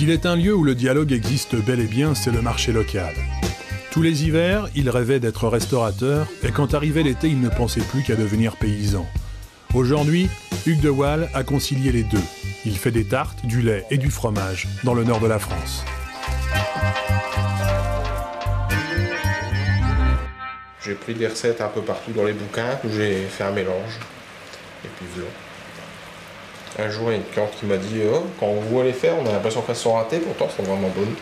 S'il est un lieu où le dialogue existe bel et bien, c'est le marché local. Tous les hivers, il rêvait d'être restaurateur et quand arrivait l'été, il ne pensait plus qu'à devenir paysan. Aujourd'hui, Hugues de Waal a concilié les deux. Il fait des tartes, du lait et du fromage dans le nord de la France. J'ai pris des recettes un peu partout dans les bouquins, j'ai fait un mélange. Et puis voilà. Un jour, il y a une cliente qui m'a dit oh, quand on voit les faire, on a l'impression qu'elles sont ratées, pourtant elles sont vraiment bonnes.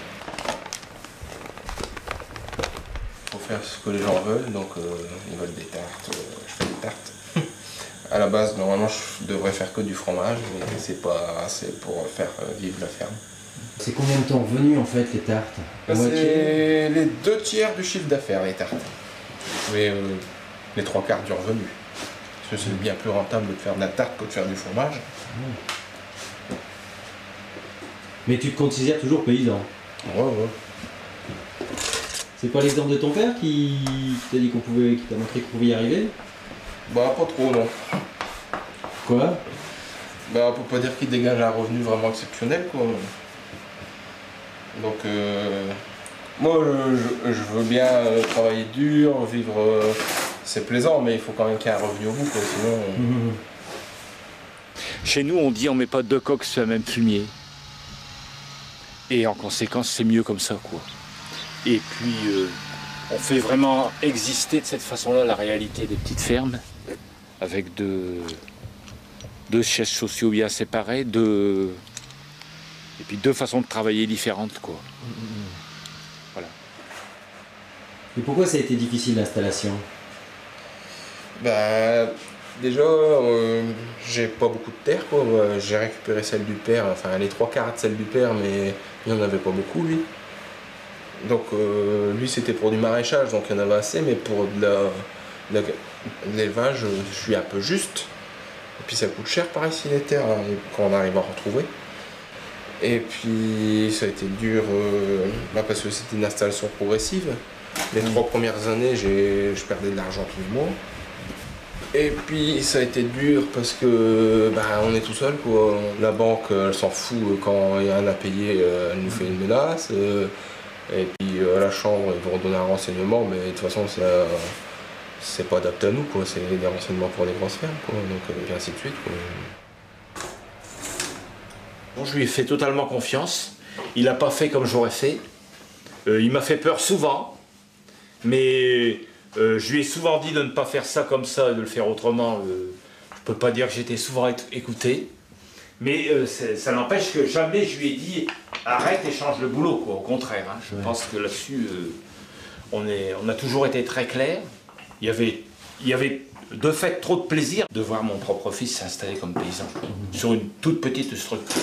Il faut faire ce que les gens veulent, donc ils veulent des tartes, je fais des tartes. À la base, normalement, je devrais faire que du fromage, mais c'est pas assez pour faire vivre la ferme. C'est combien de temps revenu en fait les tartes? C'est les 2/3 du chiffre d'affaires, les tartes. Mais les 3/4 du revenu. Parce que c'est bien plus rentable de faire de la tarte que de faire du fromage. Mais tu te considères toujours paysan? Ouais. C'est pas l'exemple de ton père qui t'a dit qu'on pouvait, qui t'a montré qu'on pouvait y arriver? Bah pas trop non. Quoi? Bah on peut pas dire qu'il dégage un revenu vraiment exceptionnel quoi. Donc moi je veux bien travailler dur, vivre, c'est plaisant mais il faut quand même qu'il y ait un revenu au bout quoi, sinon... Chez nous on dit on met pas deux coqs sur le même fumier. Et en conséquence c'est mieux comme ça quoi. Et puis on fait vraiment exister de cette façon-là la réalité des petites fermes avec deux sièges sociaux bien séparés, et puis deux façons de travailler différentes quoi. Voilà. Et pourquoi ça a été difficile l'installation? Bah déjà j'ai pas beaucoup de terre quoi, j'ai récupéré celle du père, enfin les 3/4 de celle du père mais il n'y en avait pas beaucoup lui. Donc lui c'était pour du maraîchage donc il y en avait assez mais pour de l'élevage je suis un peu juste. Et puis ça coûte cher par ici les terres hein, quand on arrive à en retrouver. Et puis ça a été dur parce que c'était une installation progressive. Les 3 premières années je perdais de l'argent tous les mois. Et puis ça a été dur parce que on est tout seul quoi. La banque elle s'en fout quand il y a un à payer, elle nous fait une menace. Et puis à la chambre ils vont redonner un renseignement mais de toute façon c'est pas adapté à nous quoi, c'est des renseignements pour les grosses fermes quoi, donc et ainsi de suite quoi. Bon, je lui ai fait totalement confiance, il n'a pas fait comme j'aurais fait, il m'a fait peur souvent, mais je lui ai souvent dit de ne pas faire ça comme ça, de le faire autrement, je peux pas dire que j'étais souvent écouté, mais ça n'empêche que jamais je lui ai dit arrête et change le boulot quoi, au contraire, hein. Je pense que là-dessus on a toujours été très clair. Il y avait de fait trop de plaisir de voir mon propre fils s'installer comme paysan sur une toute petite structure.